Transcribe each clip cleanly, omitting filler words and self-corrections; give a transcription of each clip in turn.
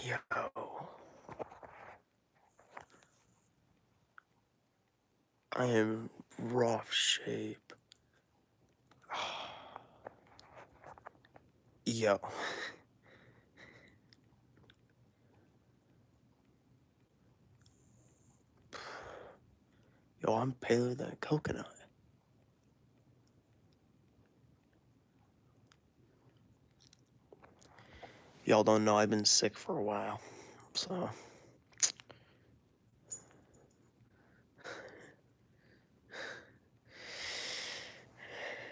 Yo. I am rough shape. Yo. Yo, I'm paler than a coconut. Y'all don't know I've been sick for a while, so.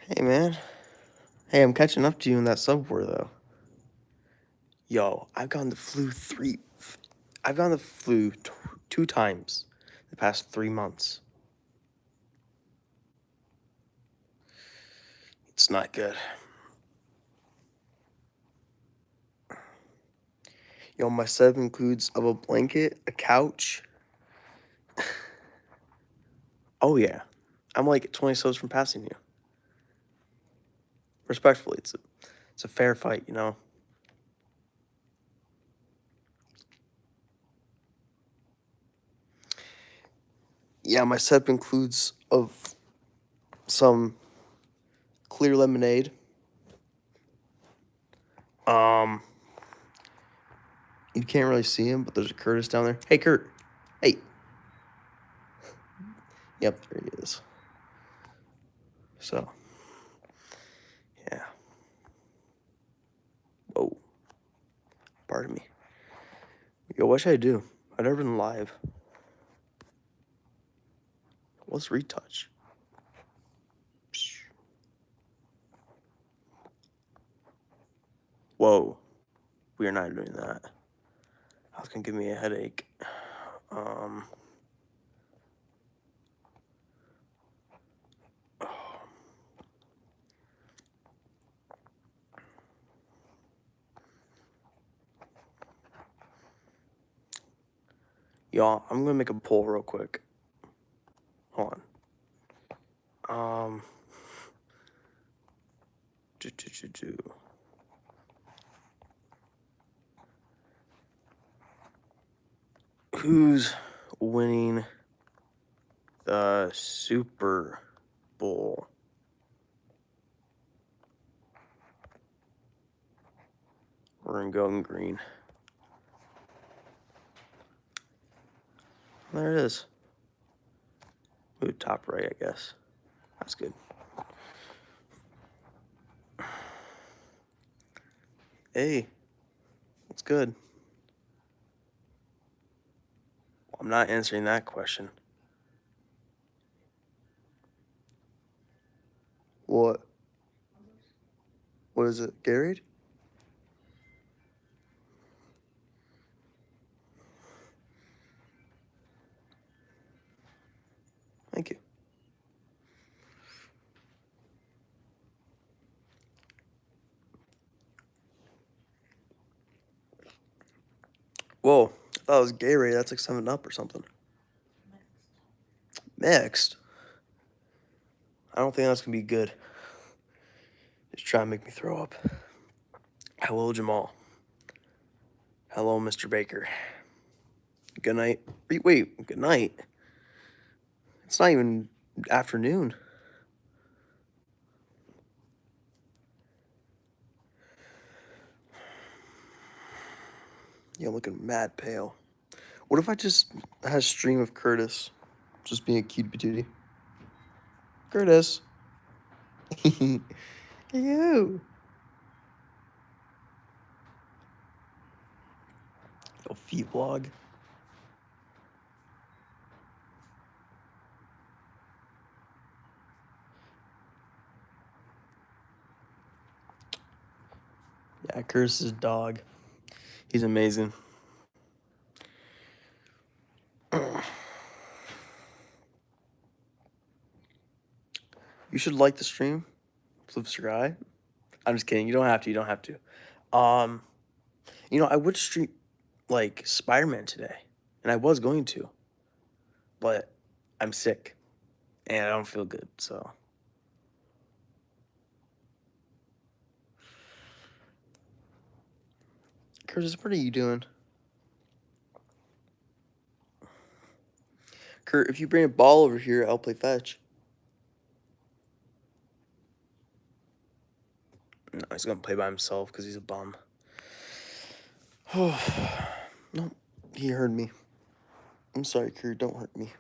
Hey, man. Hey, I'm catching up to you in that subway, though. Yo, I've gotten the flu two times the past 3 months. It's not good. Yo, my setup includes of a blanket, a couch. Oh, yeah. I'm like 20 subs from passing you. Respectfully, it's a fair fight, you know? Yeah, my setup includes of some clear lemonade. You can't really see him, but there's a Curtis down there. Hey, Kurt. Hey. Yep, there he is. So, yeah. Whoa. Pardon me. Yo, what should I do? I've never been live. What's retouch? Whoa. We are not doing that. That's gonna give me a headache. Y'all, I'm gonna make a poll real quick. Hold on. Who's winning the Super Bowl? We're in going green. There it is. Ooh, top right, I guess. That's good. Hey, what's good? Well, I'm not answering that question. What? What is it, Gatorade? Thank you. Whoa, I thought it was Gatorade. That's like 7 Up or something. Mixed? I don't think that's gonna be good. Just try to make me throw up. Hello, Jamal. Hello, Mr. Baker. Good night. Wait, good night? It's not even afternoon. Yeah, I'm looking mad pale. What if I just had a stream of Curtis just being a cute patootie? Curtis. You. Yo, feet vlog. Yeah, Curtis's dog. He's amazing. You should like the stream. Subscribe. I'm just kidding. You don't have to. You don't have to. I would stream like Spider-Man today, and I was going to, but I'm sick and I don't feel good. So, Curtis, what are you doing? Kurt, if you bring a ball over here, I'll play fetch. No, he's gonna play by himself because he's a bum. Oh, no, he heard me. I'm sorry, Kurt, don't hurt me.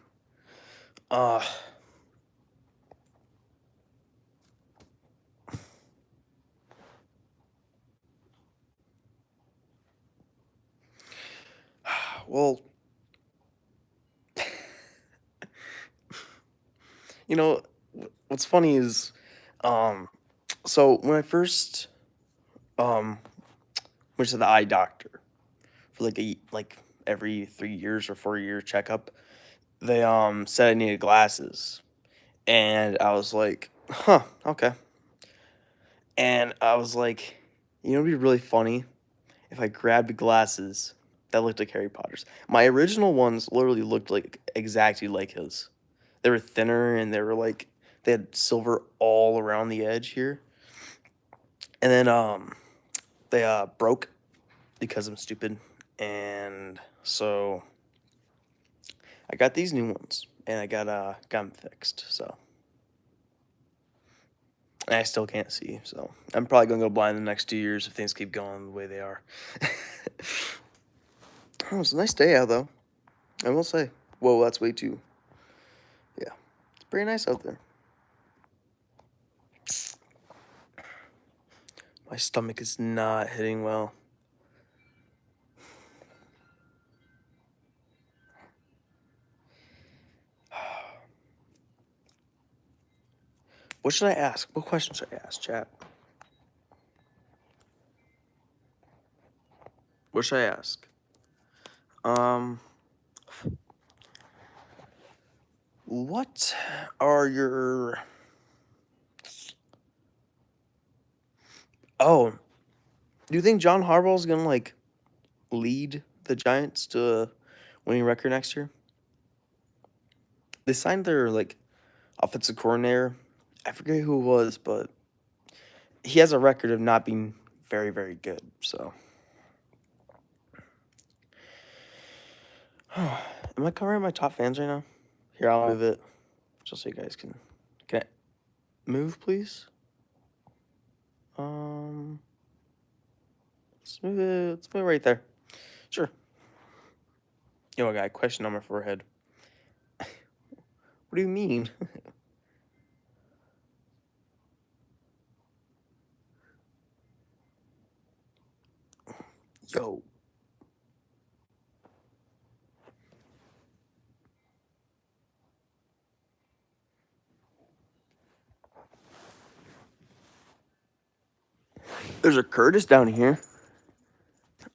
Uh, well, you know, what's funny is, um, so when I first, um, went to the eye doctor for like every 3 years or 4 year checkup, they said I needed glasses, and I was like, huh, okay. And I was like, it'd be really funny if I grabbed glasses that looked like Harry Potter's. My original ones literally looked like exactly like his. They were thinner and they had silver all around the edge here. And then they broke because I'm stupid. And so I got these new ones and I got them fixed. So and I still can't see. So I'm probably gonna go blind in the next 2 years if things keep going the way they are. Oh, it's a nice day out though. I will say. Whoa, that's way too. Yeah, it's pretty nice out there. My stomach is not hitting well. What should I ask? What question should I ask, chat? What should I ask? What are your... Oh, do you think John Harbaugh's gonna, like, lead the Giants to a winning record next year? They signed their, like, offensive coordinator. I forget who it was, but he has a record of not being very, very good, so... Am I covering my top fans right now? Here, I'll move it just so you guys can... Can I move, please? Let's move it. Let's move it right there. Sure. Yo, I got a question on my forehead. What do you mean? Yo. There's a Curtis down here.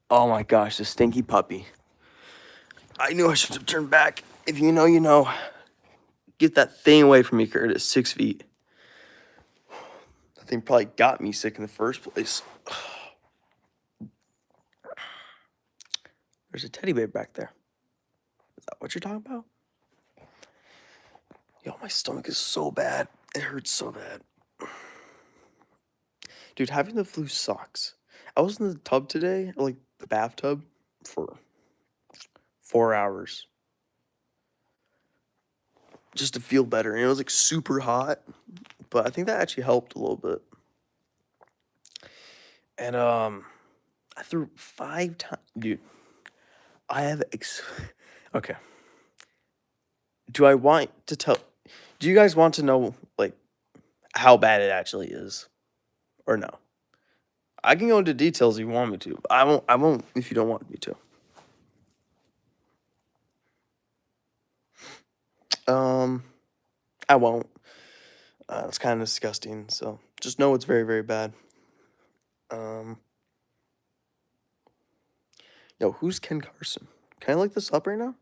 Oh my gosh, the stinky puppy. I knew I should have turned back. If you know, you know. Get that thing away from me, Curtis. 6 feet. That thing probably got me sick in the first place. There's a teddy bear back there. Is that what you're talking about? Yo, my stomach is so bad. It hurts so bad. Dude, having the flu sucks. I was in the tub today, like the bathtub, for 4 hours just to feel better. And it was like super hot, but I think that actually helped a little bit. And I threw 5 times, dude. I have okay. Do I want to tell? Do you guys want to know like how bad it actually is, or no? I can go into details if you want me to. I won't. I won't if you don't want me to. I won't. It's kind of disgusting. So just know it's very, very bad. Um, Yo, who's Ken Carson? Can I look this up right now?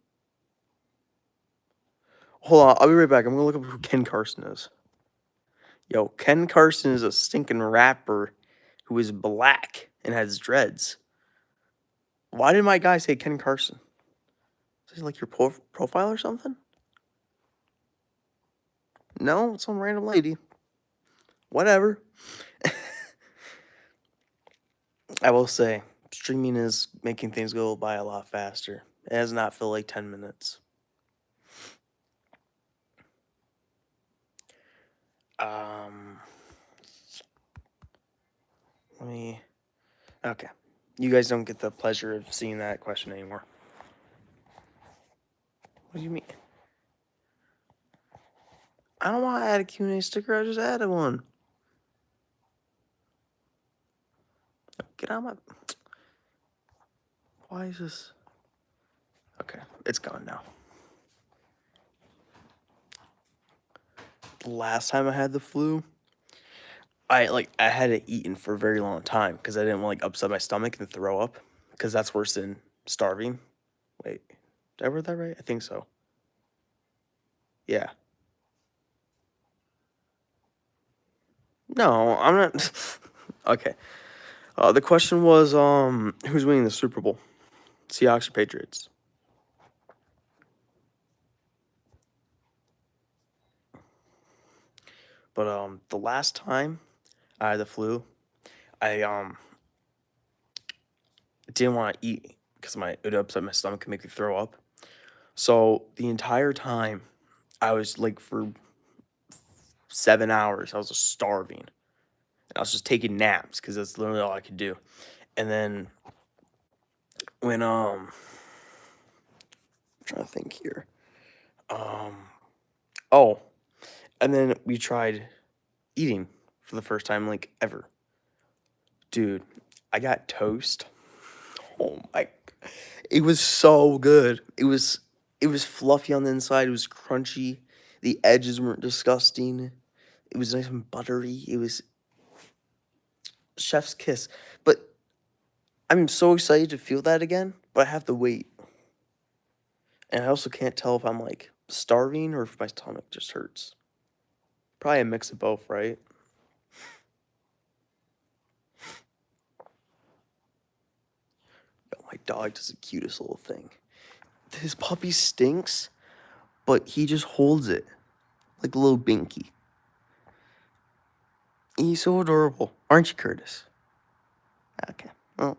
Hold on, I'll be right back. I'm gonna look up who Ken Carson is. Yo, Ken Carson is a stinking rapper who is black and has dreads. Why did my guy say Ken Carson? Is he like your profile or something? No, it's some random lady. Whatever. I will say, streaming is making things go by a lot faster. It has not felt like 10 minutes. Um, let me. Okay, you guys don't get the pleasure of seeing that question anymore. What do you mean? I don't want to add a Q&A sticker. I just added one. Get out of my. Why is this? Okay, it's gone now. The last time I had the flu, I hadn't eaten for a very long time because I didn't want upset my stomach and throw up because that's worse than starving. Wait, did I read that right? I think so. Yeah. No, I'm not. Okay. The question was, who's winning the Super Bowl? Seahawks or Patriots? But the last time I had the flu, I didn't want to eat because it would upset my stomach and make me throw up. So the entire time, I was for 7 hours, I was just starving. And I was just taking naps because that's literally all I could do. And then when I'm trying to think here. Oh, and then we tried eating for the first time ever. Dude, I got toast. Oh my, it was so good. It was fluffy on the inside, it was crunchy. The edges weren't disgusting. It was nice and buttery. It was chef's kiss. But I'm so excited to feel that again, but I have to wait. And I also can't tell if I'm starving or if my stomach just hurts. Probably a mix of both, right? Yo, my dog does the cutest little thing. His puppy stinks, but he just holds it like a little binky. He's so adorable. Aren't you, Curtis? Okay. Well,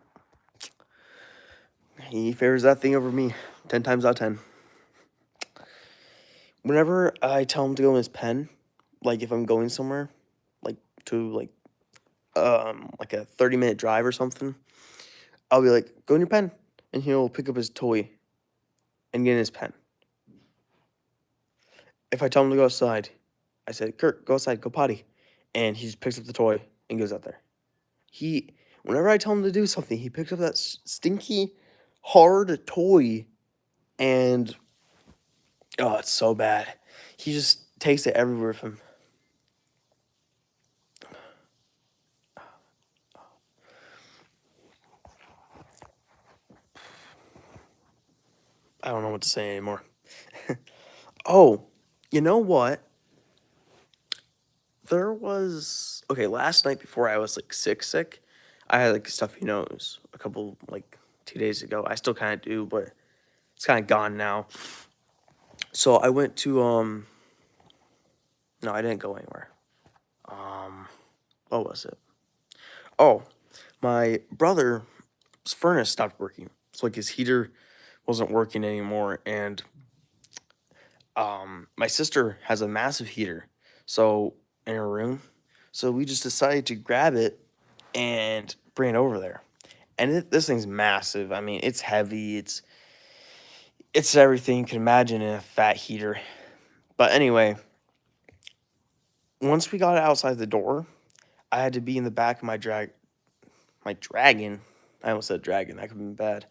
he favors that thing over me 10 times out of 10. Whenever I tell him to go in his pen, if I'm going somewhere, to a 30-minute drive or something, I'll be like, go in your pen. And he'll pick up his toy and get in his pen. If I tell him to go outside, I said, Kurt, go outside, go potty. And he just picks up the toy and goes out there. Whenever I tell him to do something, he picks up that stinky, hard toy and, oh, it's so bad. He just takes it everywhere with him. I don't know what to say anymore. Oh, you know what? Okay, last night before I was sick, I had a stuffy nose a couple 2 days ago. I still kind of do, but it's kind of gone now. So I went to no, I didn't go anywhere. What was it? Oh, my brother's furnace stopped working. So his heater wasn't working anymore, and my sister has a massive heater, so in her room. So we just decided to grab it and bring it over there. And this thing's massive. I mean, it's heavy. It's everything you can imagine in a fat heater. But anyway, once we got it outside the door, I had to be in the back of my dragon. I almost said dragon. That could have been bad.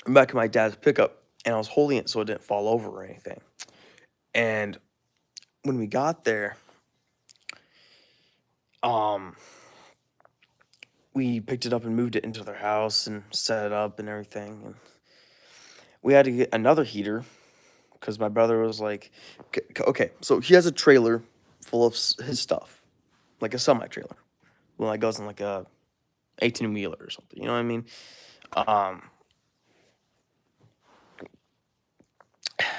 Back of my dad's pickup, and I was holding it so it didn't fall over or anything. And when we got there, we picked it up and moved it into their house and set it up and everything. And we had to get another heater because my brother was like, okay, so he has a trailer full of his stuff, like a semi trailer. Well, it goes in a 18-wheeler or something. You know what I mean?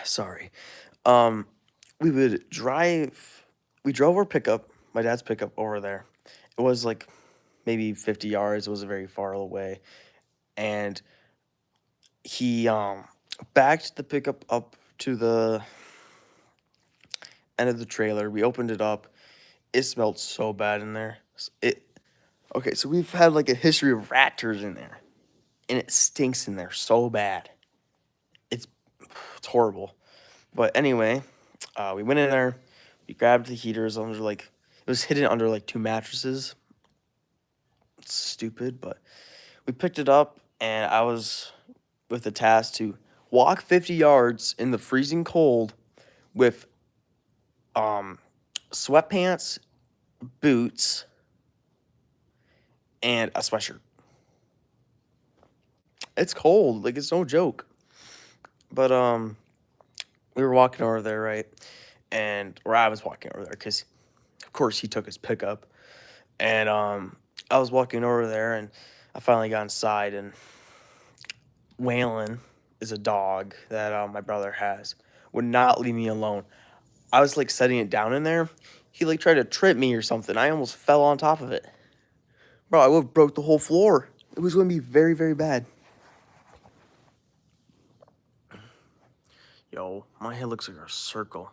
Sorry. We drove our pickup, my dad's pickup over there. It was maybe 50 yards. It was very far away. And he backed the pickup up to the end of the trailer. We opened it up. It smelled so bad in there. Okay, so we've had like a history of rat turds in there, and it stinks in there so bad. It's it's horrible. But anyway, we went in there. We grabbed the heaters under like it was hidden under like two mattresses. It's stupid, but we picked it up, and I was with the task to walk 50 yards in the freezing cold with sweatpants, boots, and a sweatshirt. It's cold, like it's no joke. But we were walking over there, right? Or I was walking over there because of course he took his pickup. And I was walking over there, and I finally got inside, and Waylon is a dog that my brother has. Would not leave me alone. I was like setting it down in there. He like tried to trip me or something. I almost fell on top of it. Bro, I would have broke the whole floor. It was going to be very, very bad. Yo, my head looks like a circle.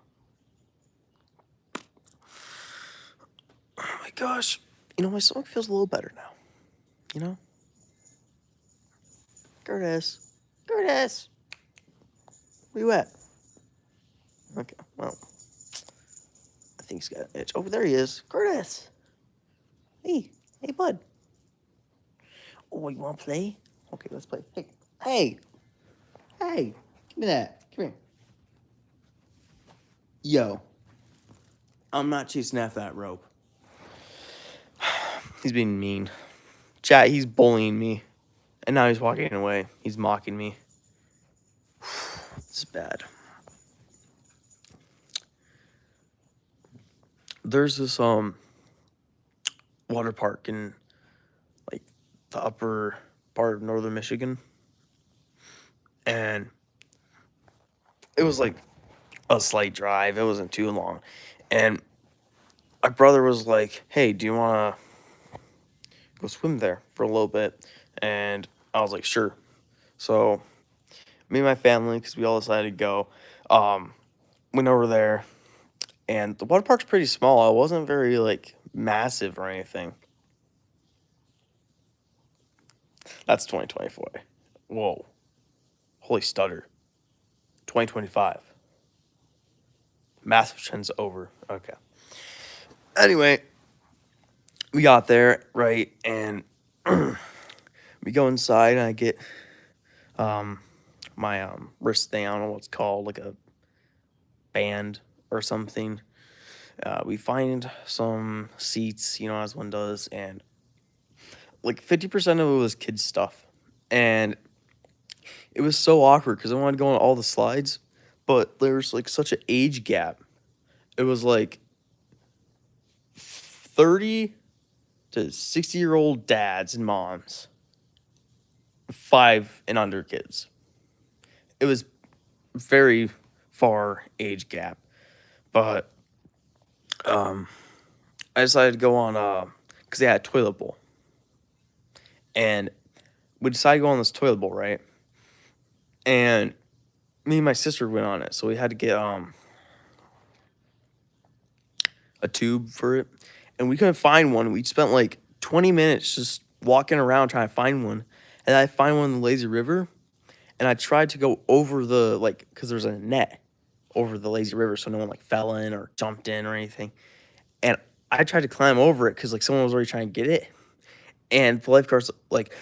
Oh my gosh. You know, my stomach feels a little better now. You know? Curtis. Curtis. Where you at? Okay, well. I think he's got an itch. Oh, there he is. Curtis. Hey. Hey, bud. Oh, you want to play? Okay, let's play. Hey. Hey. Hey. Give me that. Come here. Yo. I'm not chasing after that rope. He's being mean. Chat, he's bullying me. And now he's walking away. He's mocking me. This is bad. There's this water park in like the upper part of northern Michigan. And it was like a slight drive. It wasn't too long. And my brother was like, "Hey, do you want to go swim there for a little bit?" And I was like, "Sure." So me and my family, because we all decided to go, went over there. And the water park's pretty small. It wasn't very like massive or anything. That's 2024. Whoa. Holy stutter. 2025. Massive trend's over. Okay. Anyway, we got there, right? And we go inside, and I get my wrist thing. I don't know what it's called, like a band or something. We find some seats, you know, as one does, and like 50% of it was kids stuff. And it was so awkward because I wanted to go on all the slides, but there's like such an age gap. It was like 30 to 60-year-old dads and moms, 5 and under kids. It was very far age gap. But I decided to go on because they had a toilet bowl. And we decided to go on this toilet bowl, right? And me and my sister went on it, so we had to get a tube for it, and we couldn't find one. We spent like 20 minutes just walking around trying to find one, and I find one in the lazy river, and I tried to go over the like because there's a net over the lazy river, so no one like fell in or jumped in or anything, and I tried to climb over it because like someone was already trying to get it, and the lifeguard's like,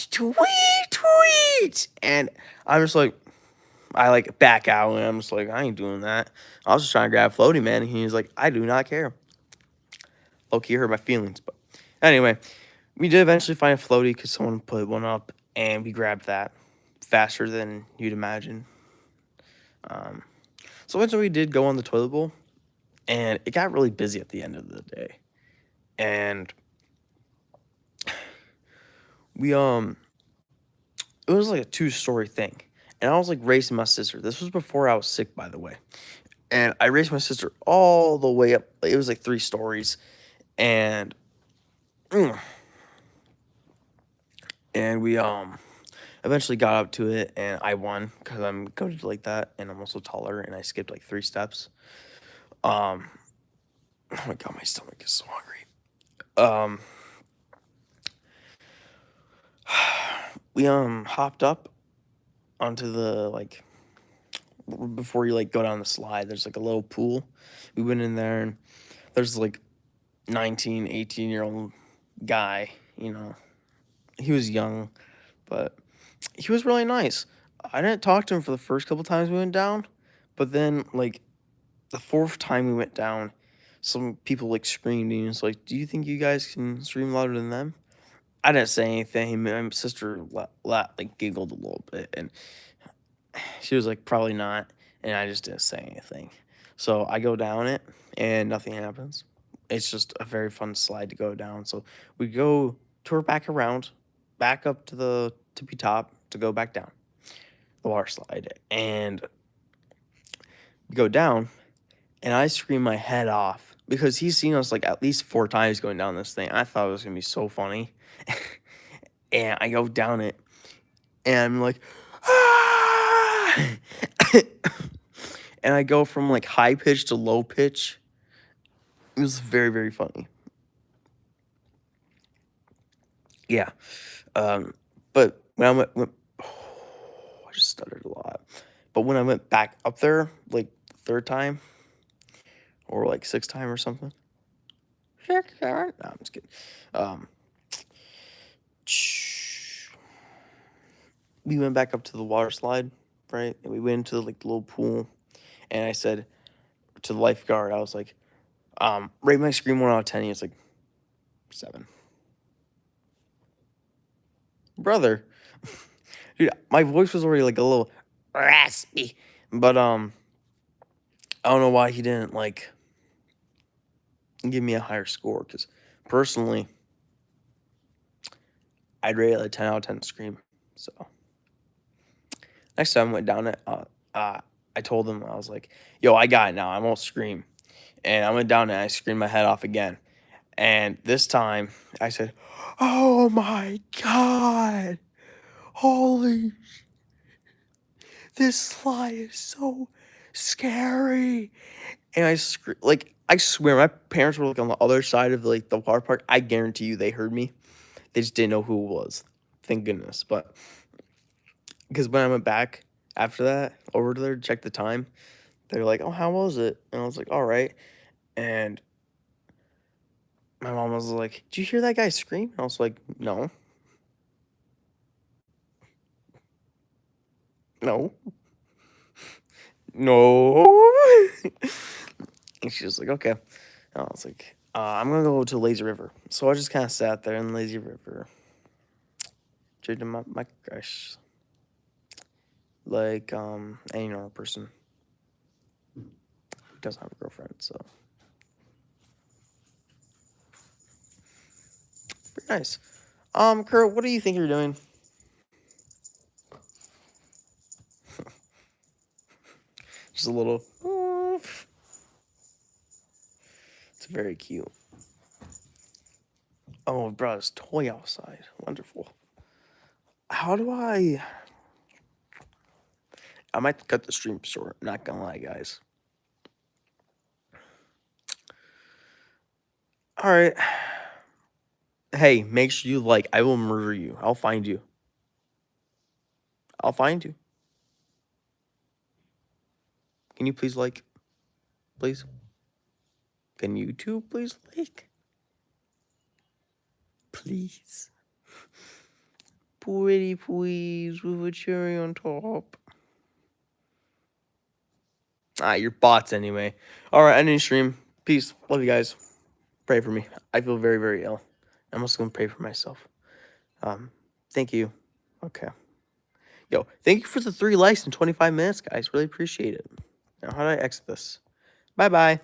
tweet, and I'm just like, I like back out, and I'm just like, I ain't doing that. I was just trying to grab floaty, man, and he's like, I do not care. Low-key hurt my feelings, but anyway, we did eventually find a floaty because someone put one up, and we grabbed that faster than you'd imagine. So eventually we did go on the toilet bowl, and it got really busy at the end of the day, and we it was like a 2-story thing, and I was like racing my sister. This was before I was sick, by the way, and I raced my sister all the way up. It was like 3 stories, and we eventually got up to it, and I won because I'm goated like that, and I'm also taller, and I skipped like 3 steps. Oh my god, my stomach is so hungry. Um, we hopped up onto the like before you like go down the slide. There's like a little pool. We went in there and there's like 19, 18-year-old guy. You know, he was young, but he was really nice. I didn't talk to him for the first couple times we went down, but then like the fourth time we went down, some people like screamed and he was like, "Do you think you guys can scream louder than them?" I didn't say anything. My sister like giggled a little bit, and she was like, "Probably not," and I just didn't say anything. So I go down it, and nothing happens. It's just a very fun slide to go down. So we go tour back around, back up to the tippy top to go back down the water slide, and we go down, and I scream my head off because he's seen us like at least 4 times going down this thing. I thought it was gonna be so funny. And I go down it, and I'm like, ah! And I go from like high pitch to low pitch. It was very, very funny. Yeah. But when I I just stuttered a lot. But when I went back up there, like 3rd time or like 6th time or something. No, I'm just kidding. We went back up to the water slide, right? And we went into like the little pool, and I said to the lifeguard, I was like, rate my scream 1 out of 10. He was like, 7. Brother, dude, my voice was already like a little raspy, but I don't know why he didn't like give me a higher score. Because personally, I'd rate it like 10 out of 10 scream. So next time I went down it, I told him, I was like, "Yo, I got it now. I won't scream." And I went down and I screamed my head off again. And this time I said, "Oh my god, holy, this slide is so scary." And I swear, my parents were like on the other side of like the water park. I guarantee you they heard me. They just didn't know who it was. Thank goodness. But because when I went back after that over to there to check the time, they were like, "Oh, how was it?" And I was like, "All right." And my mom was like, "Did you hear that guy scream?" And I was like, "No, no, no." And she was like, "Okay." And I was like, "I'm gonna go to Lazy River." So I just kind of sat there in Lazy River, treating my crush like any normal person who doesn't have a girlfriend. So pretty nice. Kurt, what do you think you're doing? Just a little. It's very cute. Oh, brought his toy outside. Wonderful. How do I might cut the stream short. Not gonna lie, guys. All right. Hey, make sure you like. I will murder you. I'll find you. I'll find you. Can you please like? Please? Can you too please like? Please. Pretty please with a cherry on top. You're bots anyway. Alright, ending stream. Peace. Love you guys. Pray for me. I feel very, very ill. I'm also gonna pray for myself. Thank you. Okay. Yo, thank you for the 3 likes in 25 minutes, guys. Really appreciate it. Now, how do I exit this? Bye-bye.